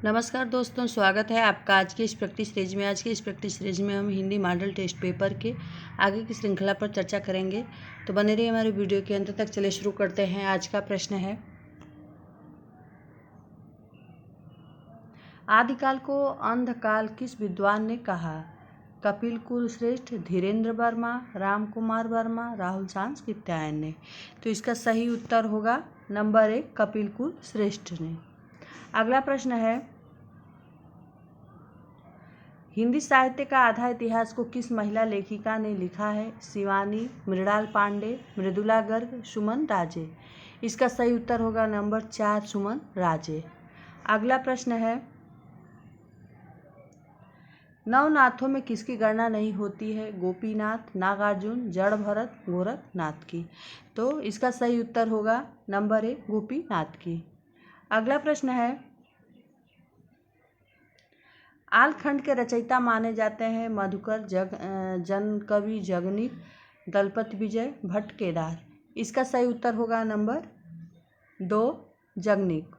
नमस्कार दोस्तों, स्वागत है आपका आज की इस प्रैक्टिस सीरीज में। आज की इस प्रैक्टिस सीरीज में हम हिंदी मॉडल टेस्ट पेपर के आगे की श्रृंखला पर चर्चा करेंगे। तो बने रहिए हमारे वीडियो के अंत तक। चलिए शुरू करते हैं। आज का प्रश्न है, आदिकाल को अंधकाल किस विद्वान ने कहा? कपिल कुलश्रेष्ठ, धीरेन्द्र वर्मा, राम कुमार वर्मा, राहुल सांकृत्यायन ने। तो इसका सही उत्तर होगा नंबर 1, कपिल कुलश्रेष्ठ ने। अगला प्रश्न है, हिंदी साहित्य का आधा इतिहास को किस महिला लेखिका ने लिखा है? शिवानी, मृणाल पांडे, मृदुला गर्ग, सुमन राजे। इसका सही उत्तर होगा नंबर 4, सुमन राजे। अगला प्रश्न है, नवनाथों में किसकी गणना नहीं होती है? गोपीनाथ, नागार्जुन, जड़ भरत, गोरखनाथ की। तो इसका सही उत्तर होगा नंबर 1, गोपीनाथ की। अगला प्रश्न है, आलखंड के रचयिता माने जाते हैं मधुकर, जनकवि जगनीत, दलपत विजय, भट्ट केदार। इसका सही उत्तर होगा नंबर 2, जगनीत।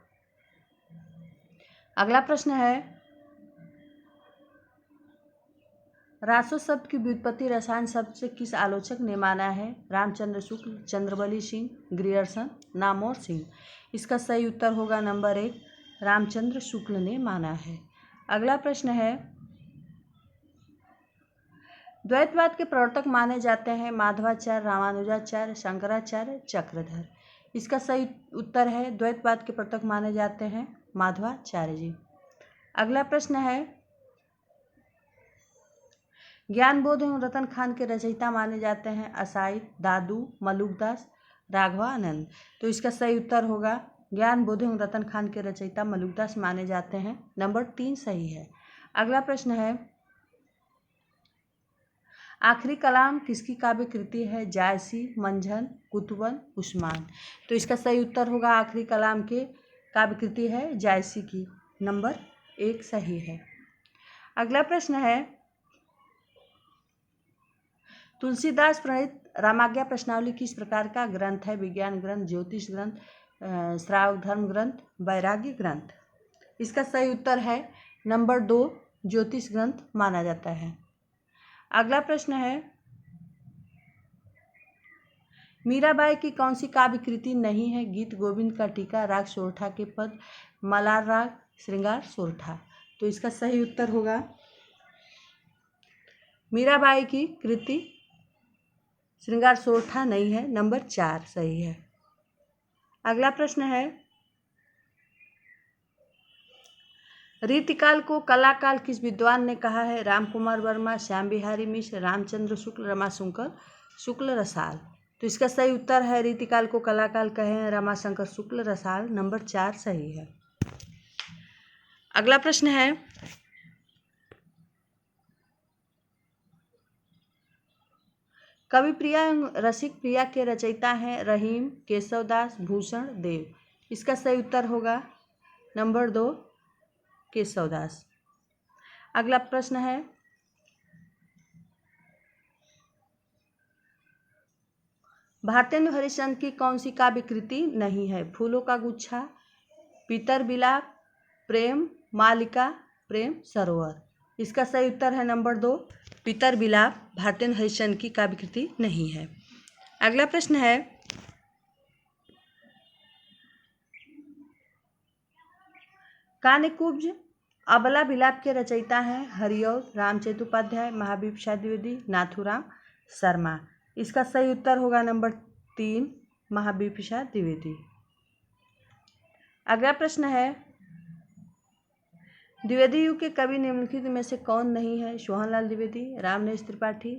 अगला प्रश्न है, रासो शब्द की व्युत्पत्ति रसायन शब्द से किस आलोचक ने माना है? रामचंद्र शुक्ल, चंद्रबली सिंह, ग्रियर्सन, नामोर सिंह। इसका सही उत्तर होगा नंबर 1, रामचंद्र शुक्ल ने माना है। अगला प्रश्न है, द्वैतवाद के प्रवर्तक माने जाते हैं माधवाचार्य, रामानुजाचार्य, शंकराचार्य, चक्रधर। इसका सही उत्तर है, द्वैतवाद के प्रवर्तक माने जाते हैं माधवाचार्य जी। अगला प्रश्न है, ज्ञानबोध एवं रतन खान के रचयिता माने जाते हैं असाइद, दादू, मलुकदास, राघवानंद। तो इसका सही उत्तर होगा, ज्ञानबोध एवं रतन खान के रचयिता मलुकदास माने जाते हैं। नंबर 3 सही है। अगला प्रश्न है, आखिरी कलाम किसकी काव्य कृति है? जायसी, मंझन, कुतुबन, उस्मान। तो इसका सही उत्तर होगा, आखिरी कलाम के काव्य कृति है जायसी की। नंबर 1 सही है। अगला प्रश्न है, तुलसीदास प्रणीत रामाज्ञा प्रश्नावली किस प्रकार का ग्रंथ है? विज्ञान ग्रंथ, ज्योतिष ग्रंथ, श्रावक धर्म ग्रंथ, वैराग्य ग्रंथ। इसका सही उत्तर है नंबर 2, ज्योतिष ग्रंथ माना जाता है। अगला प्रश्न है, मीराबाई की कौन सी काव्य कृति नहीं है? गीत गोविंद का टीका, राग सोरठा के पद, मलार राग, श्रृंगार सोरठा। तो इसका सही उत्तर होगा, मीराबाई की कृति श्रृंगार सोरठा नहीं है। नंबर 4 सही है। अगला प्रश्न है, रीतिकाल को कलाकाल किस विद्वान ने कहा है? राम कुमार वर्मा, श्याम बिहारी मिश्र, रामचंद्र शुक्ल, रमाशंकर शुक्ल रसाल। तो इसका सही उत्तर है, रीतिकाल को कलाकाल कहे हैं रमाशंकर शुक्ल रसाल। नंबर 4 सही है। अगला प्रश्न है, कवि प्रिया एवं रसिक प्रिया के रचयिता हैं रहीम, केशवदास, भूषण देव। इसका सही उत्तर होगा नंबर 2, केशवदास। अगला प्रश्न है, भारतेंदु हरिश्चंद्र की कौन सी काव्य कृति नहीं है? फूलों का गुच्छा, पीतर बिलाप, प्रेम मालिका, प्रेम सरोवर। इसका सही उत्तर है नंबर 2, पीतर बिलाप भारतेंदु हरिश्चंद्र की काव्य कृति नहीं है। अगला प्रश्न है, कान्यकुब्ज अबला विलाप के रचयिता हैं हरिऔध, रामचेतुपाध्याय, महावीर प्रसाद द्विवेदी, नाथूराम शर्मा। इसका सही उत्तर होगा नंबर 3, महावीर प्रसाद द्विवेदी। अगला प्रश्न है, द्विवेदी युग के कवि निम्नलिखित में से कौन नहीं है? सोहनलाल द्विवेदी, रामनेश त्रिपाठी,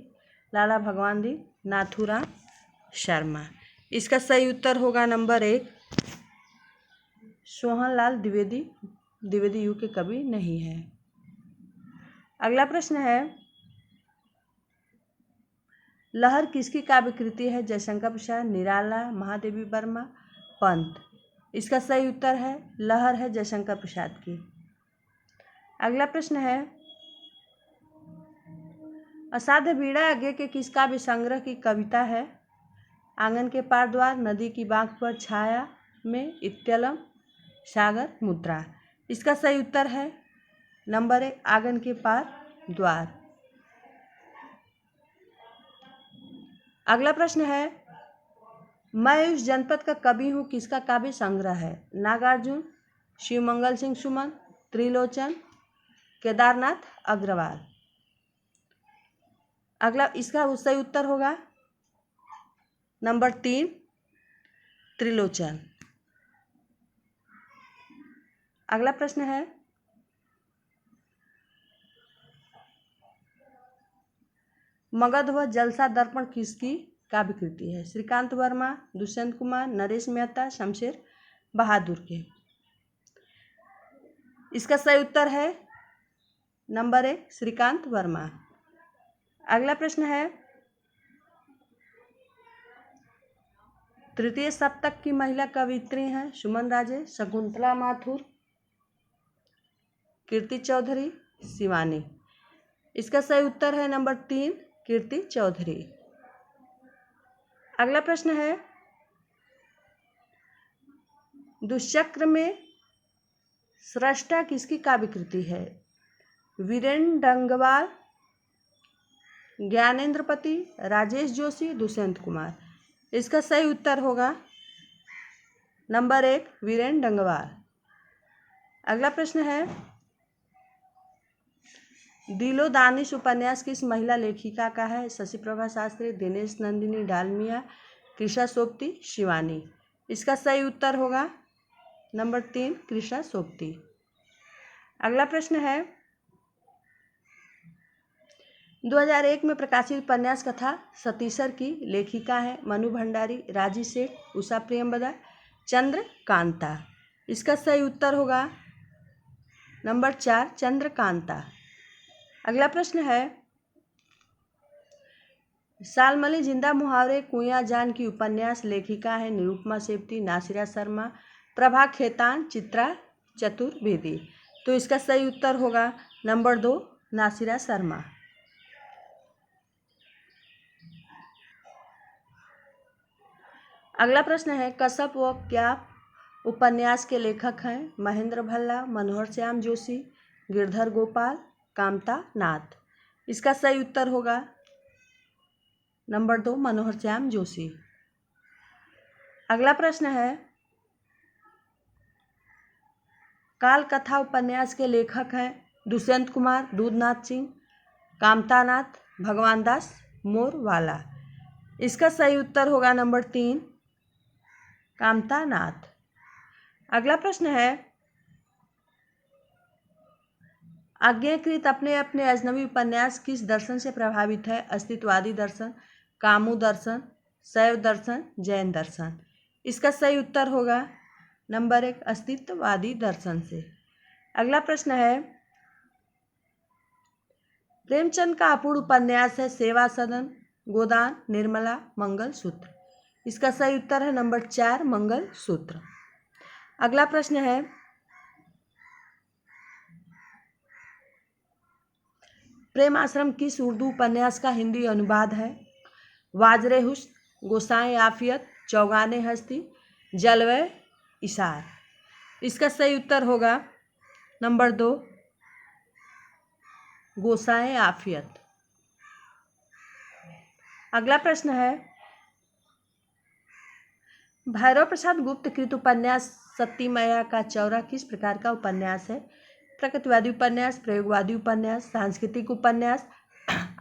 लाला भगवानदी, नाथूराम शर्मा। इसका सही उत्तर होगा नंबर 1, सोहनलाल द्विवेदी द्विवेदी युग के कवि नहीं है। अगला प्रश्न है, लहर किसकी काव्य कृति है? जयशंकर प्रसाद, निराला, महादेवी वर्मा, पंत। इसका सही उत्तर है, लहर है जयशंकर प्रसाद की। अगला प्रश्न है, असाध्य बीड़ा आगे के किस काव्य संग्रह की कविता है? आंगन के पार द्वार, नदी की बांक पर छाया में, इत्यलम, सागर मुद्रा। इसका सही उत्तर है नंबर 1 आंगन के पार द्वार। अगला प्रश्न है मैं उस जनपद का कवि हूँ किसका काव्य संग्रह है? नागार्जुन, शिवमंगल सिंह सुमन, त्रिलोचन, केदारनाथ अग्रवाल। अगला इसका सही उत्तर होगा नंबर 3 त्रिलोचन। अगला प्रश्न है मगध व जलसा दर्पण किसकी काव्य कृति है? श्रीकांत वर्मा, दुष्यंत कुमार, नरेश मेहता, शमशेर बहादुर के। इसका सही उत्तर है नंबर 1 श्रीकांत वर्मा। अगला प्रश्न है तृतीय शतक की महिला कवियत्री हैं सुमन राजे, शकुंतला माथुर, कीर्ति चौधरी, शिवानी। इसका सही उत्तर है नंबर 3 कीर्ति चौधरी। अगला प्रश्न है दुष्चक्र में स्रष्टा किसकी काव्य कृति है? वीरेन डंगवाल, ज्ञानेंद्रपति, राजेश जोशी, दुष्यंत कुमार। इसका सही उत्तर होगा नंबर 1 वीरेन डंगवाल। अगला प्रश्न है दिलो दानिश उपन्यास किस महिला लेखिका का है? शशि प्रभा शास्त्री, दिनेश नंदिनी डालमिया, कृषा सोप्ती, शिवानी। इसका सही उत्तर होगा नंबर 3 कृषा सोप्ती। अगला प्रश्न है 2001 में प्रकाशित उपन्यास कथा सतीसर की लेखिका है मनु भंडारी, राजी सेठ, उषा प्रियंवदा, चंद्रकांता। इसका सही उत्तर होगा नंबर 4 चंद्रकांता। अगला प्रश्न है सालमली जिंदा मुहावरे कुइयां जान की उपन्यास लेखिका है निरुपमा सेप्ती, नासिरा शर्मा, प्रभा खेतान, चित्रा चतुर्वेदी। तो इसका सही उत्तर होगा नंबर 2 नासिरा शर्मा। अगला प्रश्न है कसब व क्याप उपन्यास के लेखक हैं महेंद्र भल्ला, मनोहर श्याम जोशी, गिरधर गोपाल, कामता नाथ। इसका सही उत्तर होगा नंबर 2 मनोहर श्याम जोशी। अगला प्रश्न है काल कथा उपन्यास के लेखक हैं दुष्यंत कुमार, दूधनाथ सिंह, कामता नाथ, भगवान दास मोरवाला। इसका सही उत्तर होगा नंबर 3 कामता नाथ। अगला प्रश्न है आज्ञाकृत अपने अपने अजनबी उपन्यास किस दर्शन से प्रभावित है? अस्तित्ववादी दर्शन, कामू दर्शन, शैव दर्शन, जैन दर्शन। इसका सही उत्तर होगा नंबर 1 अस्तित्ववादी दर्शन से। अगला प्रश्न है प्रेमचंद का अपूर्ण उपन्यास है सेवा सदन, गोदान, निर्मला, मंगल सूत्र। इसका सही उत्तर है नंबर 4 मंगल सूत्र। अगला प्रश्न है प्रेम आश्रम किस उर्दू उपन्यास का हिंदी अनुवाद है? वाजरे हुस्न, गोसाएं आफियत, चौगाने हस्ती, जलवे इशार। इसका सही उत्तर होगा नंबर 2 गोसाएं आफियत। अगला प्रश्न है भैरव प्रसाद गुप्त कृत उपन्यास सती मैया का चौरा किस प्रकार का उपन्यास है? प्रकृतिवादी उपन्यास, प्रयोगवादी उपन्यास, सांस्कृतिक उपन्यास,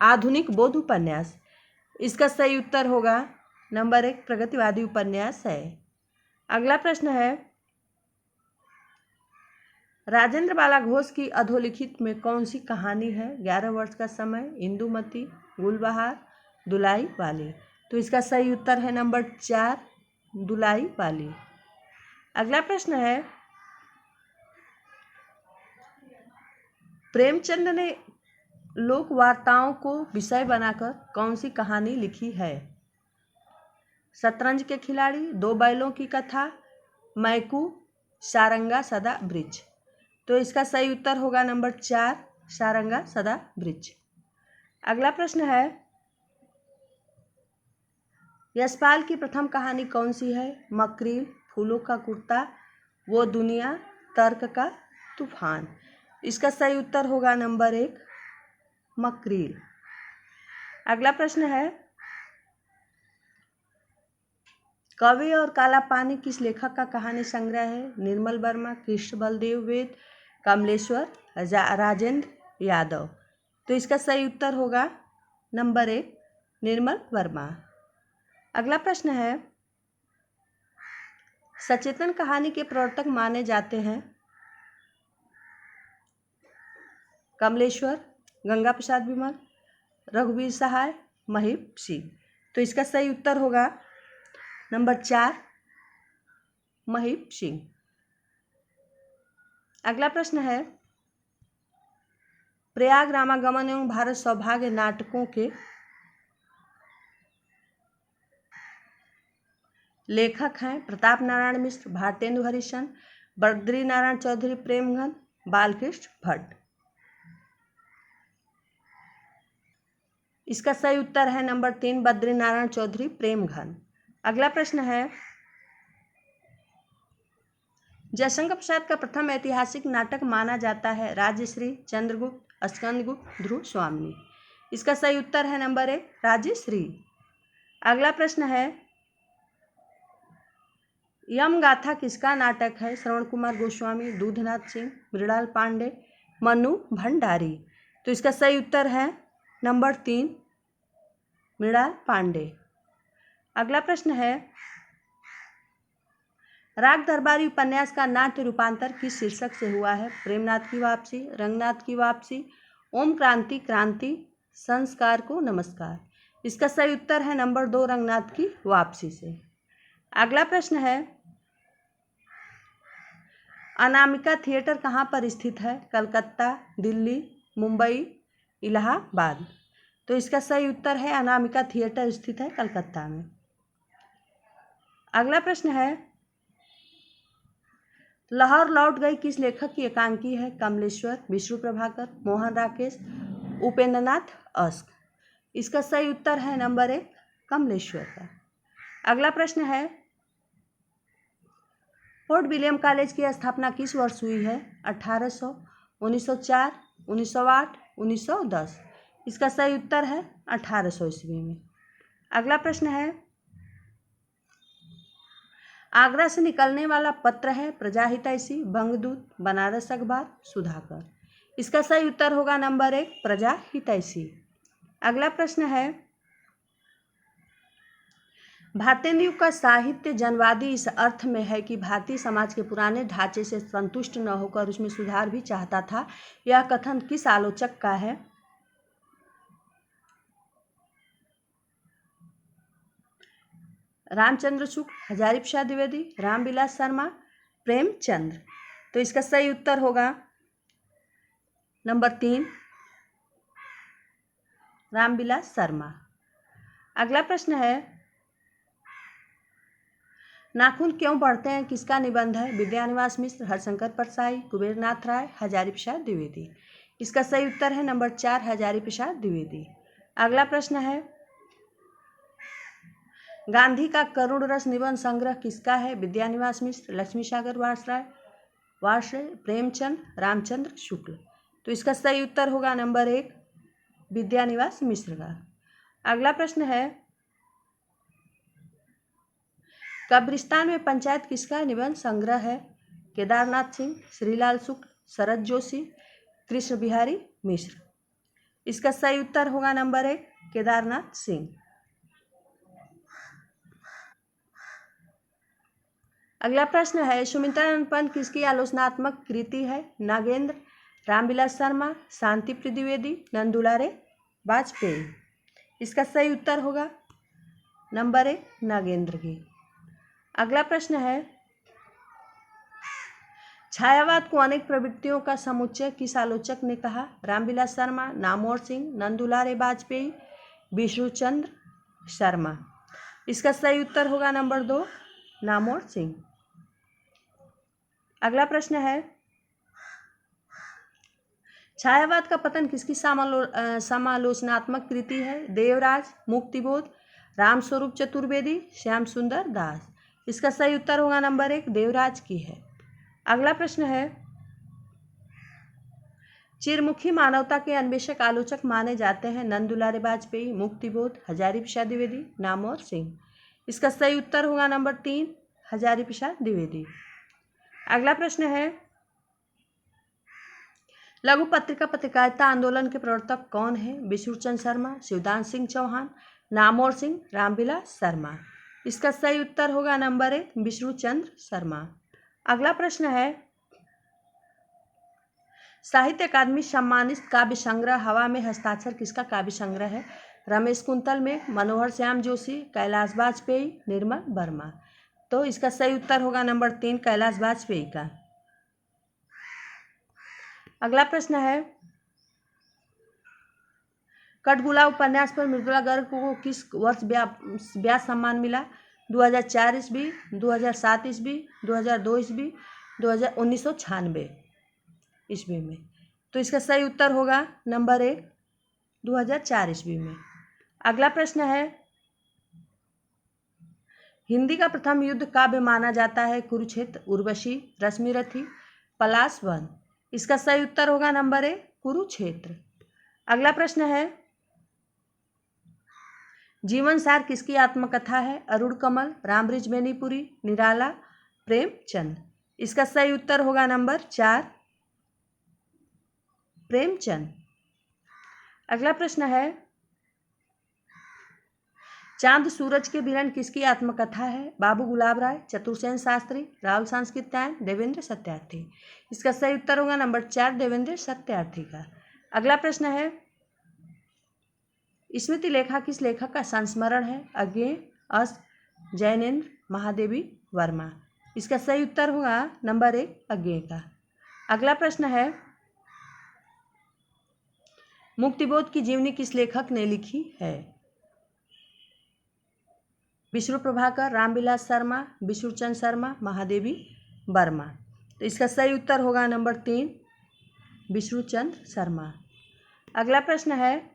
आधुनिक बौद्ध उपन्यास। इसका सही उत्तर होगा नंबर 1 प्रगतिवादी उपन्यास है। अगला प्रश्न है राजेंद्र बाला घोष की अधोलिखित में कौन सी कहानी है? 11 वर्ष का समय, इंदुमती, गुलबहार, दुलाई वाली। तो इसका सही उत्तर है नंबर 4 दुलाई वाली। अगला प्रश्न है प्रेमचंद ने लोक वार्ताओं को विषय बनाकर कौन सी कहानी लिखी है? शतरंज के खिलाड़ी, 2 बैलों की कथा, मैकू, सारंगा सदा वृक्ष। तो इसका सही उत्तर होगा नंबर 4 सारंगा सदा वृक्ष। अगला प्रश्न है यशपाल की प्रथम कहानी कौन सी है? मकरील, फूलों का कुर्ता, वो दुनिया, तर्क का तूफान। इसका सही उत्तर होगा नंबर 1 मकरील। अगला प्रश्न है, कवि और काला पानी किस लेखक का कहानी संग्रह है? निर्मल वर्मा, कृष्ण बलदेव वेद, कमलेश्वर, राजेंद्र यादव। तो इसका सही उत्तर होगा नंबर 1 निर्मल वर्मा। अगला प्रश्न है, सचेतन कहानी के प्रवर्तक माने जाते हैं? कमलेश्वर, गंगा प्रसाद विमल, रघुवीर सहाय, महीप सिंह। तो इसका सही उत्तर होगा नंबर 4 महीप सिंह। अगला प्रश्न है, प्रयाग रामागमन एवं भारत सौभाग्य नाटकों के लेखक हैं प्रताप नारायण मिश्र, भारतेंदु हरिश्चंद्र, बद्री नारायण चौधरी प्रेमघन, बालकृष्ण भट्ट। इसका सही उत्तर है नंबर 3 बद्री नारायण चौधरी प्रेमघन। अगला प्रश्न है, जयशंकर प्रसाद का प्रथम ऐतिहासिक नाटक माना जाता है? राजश्री, चंद्रगुप्त, स्कंदगुप्त, ध्रुव स्वामिनी। इसका सही उत्तर है नंबर 1 राजश्री। अगला प्रश्न है, यम गाथा किसका नाटक है? श्रवण कुमार गोस्वामी, दूधनाथ सिंह, मृणाल पांडे, मनु भंडारी। तो इसका सही उत्तर है नंबर 3 मृणाल पांडे। अगला प्रश्न है, राग दरबारी उपन्यास का नाट्य रूपांतर किस शीर्षक से हुआ है? प्रेमनाथ की वापसी, रंगनाथ की वापसी, ओम क्रांति क्रांति, संस्कार को नमस्कार। इसका सही उत्तर है नंबर 2 रंगनाथ की वापसी से। अगला प्रश्न है, अनामिका थिएटर कहाँ पर स्थित है? कलकत्ता, दिल्ली, मुंबई, इलाहाबाद। तो इसका सही उत्तर है अनामिका थिएटर स्थित है कलकत्ता में। अगला प्रश्न है, लाहौर लौट गई किस लेखक की एकांकी है? कमलेश्वर, विष्णु प्रभाकर, मोहन राकेश, उपेंद्रनाथ अस्क। इसका सही उत्तर है नंबर 1 कमलेश्वर का। अगला प्रश्न है, फोर्ट विलियम कॉलेज की स्थापना किस वर्ष हुई है? 1800, 1904, 1908, 1910। इसका सही उत्तर है 1800 ईस्वी में। अगला प्रश्न है, आगरा से निकलने वाला पत्र है प्रजाहितैषी, बंगदूत, बनारस अखबार, सुधाकर। इसका सही उत्तर होगा नंबर 1 प्रजाहितैषी। अगला प्रश्न है, भारतेंदु का साहित्य जनवादी इस अर्थ में है कि भारतीय समाज के पुराने ढांचे से संतुष्ट न होकर उसमें सुधार भी चाहता था। यह कथन किस आलोचक का है? रामचंद्र शुक्ल, हजारी प्रसाद द्विवेदी, रामविलास शर्मा, प्रेमचंद्र। तो इसका सही उत्तर होगा नंबर 3 रामविलास शर्मा। अगला प्रश्न है, नाखून क्यों बढ़ते हैं किसका निबंध है? विद्यानिवास मिश्र, हरशंकर परसाई, कुबेरनाथ राय, हजारी प्रसाद द्विवेदी। इसका सही उत्तर है नंबर 4 हजारी प्रसाद द्विवेदी। अगला प्रश्न है, गांधी का करुण रस निबंध संग्रह किसका है? विद्यानिवास मिश्र, लक्ष्मी सागर वार्ष्णेय, प्रेमचंद, रामचंद्र शुक्ल। तो इसका सही उत्तर होगा नंबर 1 विद्यानिवास मिश्र का। अगला प्रश्न है, कब्रिस्तान में पंचायत किसका निबंध संग्रह है? केदारनाथ सिंह, श्रीलाल शुक्ल, शरद जोशी, कृष्ण बिहारी मिश्र। इसका सही उत्तर होगा नंबर 1 केदारनाथ सिंह। अगला प्रश्न है, सुमित्रानंद पंत किसकी आलोचनात्मक कृति है? नागेंद्र, रामविलास शर्मा, शांति द्विवेदी, नंदुलारे वाजपेयी। इसका सही उत्तर होगा नंबर 1 नागेंद्र की। अगला प्रश्न है, छायावाद को अनेक प्रवृत्तियों का समुच्चय किस आलोचक ने कहा? रामविलास शर्मा, नामवर सिंह, नंदुलारे वाजपेयी, विष्णुचंद्र शर्मा। इसका सही उत्तर होगा नंबर 2 नामवर सिंह। अगला प्रश्न है, छायावाद का पतन किसकी समालोचनात्मक कृति है? देवराज, मुक्तिबोध, रामस्वरूप चतुर्वेदी, श्याम सुंदर दास। इसका सही उत्तर होगा नंबर 1 देवराज की है। अगला प्रश्न है, चिरमुखी मानवता के अन्वेषक आलोचक माने जाते हैं नंद दुलारे वाजपेयी, मुक्तिबोध, हजारी प्रसाद द्विवेदी, नामवर सिंह। इसका सही उत्तर होगा नंबर 3 हजारी प्रसाद द्विवेदी। अगला प्रश्न है, लघु पत्रिका पत्रकारिता आंदोलन के प्रवर्तक कौन है? विष्णुचंद्र शर्मा, शिवदान सिंह चौहान, नामवर सिंह, रामविलास शर्मा। इसका सही उत्तर होगा नंबर 1 विष्णुचंद्र शर्मा। अगला प्रश्न है, साहित्य अकादमी सम्मानित काव्य संग्रह हवा में हस्ताक्षर किसका काव्य संग्रह है? रमेश कुंतल में, मनोहर श्याम जोशी, कैलाश वाजपेयी, निर्मल वर्मा। तो इसका सही उत्तर होगा नंबर 3 कैलाश वाजपेयी का। अगला प्रश्न है, कठगुला उपन्यास पर मृदुला गर्ग को किस वर्ष व्यास सम्मान मिला? 2004 ईस्वी, 2007 ईस्वी, 2002 ईस्वी, 1996 ईस्वी में। तो इसका सही उत्तर होगा नंबर 1 2004 ईस्वी में। अगला प्रश्न है, हिंदी का प्रथम युद्ध काव्य माना जाता है? कुरुक्षेत्र, उर्वशी, रश्मिरथी, पलाश वन। इसका सही उत्तर होगा नंबर 1 कुरुक्षेत्र। अगला प्रश्न है, जीवन सार किसकी आत्मकथा है? अरुण कमल, रामबृज बेनीपुरी, निराला, प्रेमचंद। इसका सही उत्तर होगा नंबर 4 प्रेमचंद। अगला प्रश्न है, चांद सूरज के विलन किसकी आत्मकथा है? बाबू गुलाब राय, चतुर्सेन शास्त्री, राहुल सांस्कृत्यायन, देवेंद्र सत्यार्थी। इसका सही उत्तर होगा नंबर 4 देवेंद्र सत्यार्थी का। अगला प्रश्न है, स्मृति लेखा किस लेखक का संस्मरण है? अज्ञेय, अस्त, जैनेन्द्र, महादेवी वर्मा। इसका सही उत्तर होगा नंबर 1 अज्ञेय का। अगला प्रश्न है, मुक्तिबोध की जीवनी किस लेखक ने लिखी है? विष्णु प्रभाकर, रामविलास शर्मा, विष्णुचंद्र शर्मा, महादेवी वर्मा। तो इसका सही उत्तर होगा नंबर 3 विष्णुचंद्र शर्मा। अगला प्रश्न है,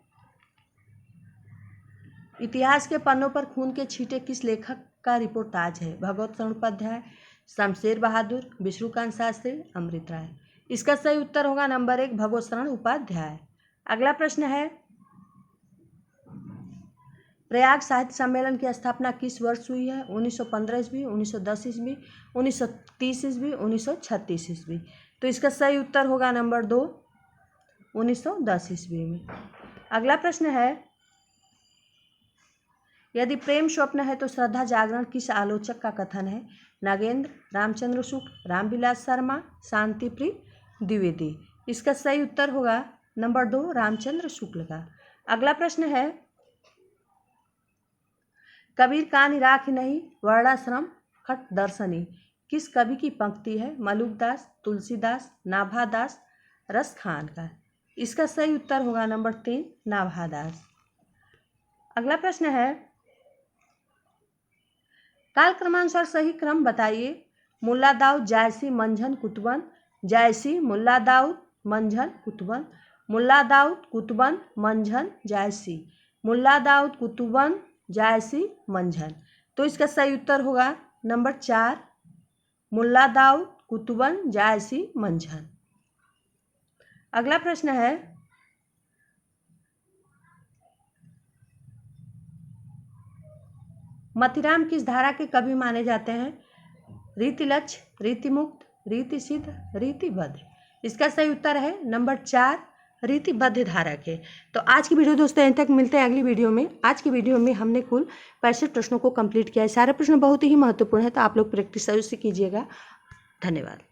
इतिहास के पन्नों पर खून के छींटे किस लेखक का रिपोर्टाज है? भगवत शरण उपाध्याय, शमशेर बहादुर, विष्णुकांत शास्त्री, अमृत राय। इसका सही उत्तर होगा नंबर 1 भगवत शरण उपाध्याय। अगला प्रश्न है, प्रयाग साहित्य सम्मेलन की स्थापना किस वर्ष हुई है? 1915 ईस्वी, 1910 ईस्वी, 1930 ईस्वी, 1936 ईस्वी। तो इसका सही उत्तर होगा नंबर 2 1910 ईस्वी में। अगला प्रश्न है, यदि प्रेम स्वप्न है तो श्रद्धा जागरण किस आलोचक का कथन है? नागेंद्र, रामचंद्र शुक्ल, रामविलास शर्मा, शांतिप्रिय द्विवेदी। इसका सही उत्तर होगा नंबर 2 रामचंद्र शुक्ल का। अगला प्रश्न है, कबीर कान्ह राख नहीं वर्णाश्रम खट दर्शनी किस कवि की पंक्ति है? मलुकदास, तुलसीदास, नाभादास, रस खान का। इसका सही उत्तर होगा नंबर 3 नाभादास। अगला प्रश्न है, काल क्रमानुसार सही क्रम बताइए। मुल्ला दाऊद, जायसी, मंझन, कुतुबन, जायसी, मुल्ला दाऊद, मंझन, कुतुबन, मुल्ला दाऊद, कुतुबन, मंझन, जायसी, मुल्ला दाऊद, कुतुबन, जायसी, मंझन। तो इसका सही उत्तर होगा नंबर 4 मुल्ला दाऊद, कुतुबन, जायसी, मंझन। अगला प्रश्न है, मतिराम किस धारा के कवि माने जाते हैं? रीतिलक्ष्य, रीतिमुक्त, रीतिसिद्ध, रीतिबद्ध। इसका सही उत्तर है नंबर 4 रीतिबद्ध धारा के। तो आज की वीडियो दोस्तों यहीं तक, मिलते हैं अगली वीडियो में। आज की वीडियो में हमने कुल 65 प्रश्नों को कंप्लीट किया है। सारे प्रश्न बहुत ही महत्वपूर्ण है, तो आप लोग प्रैक्टिस अवश्य कीजिएगा। धन्यवाद।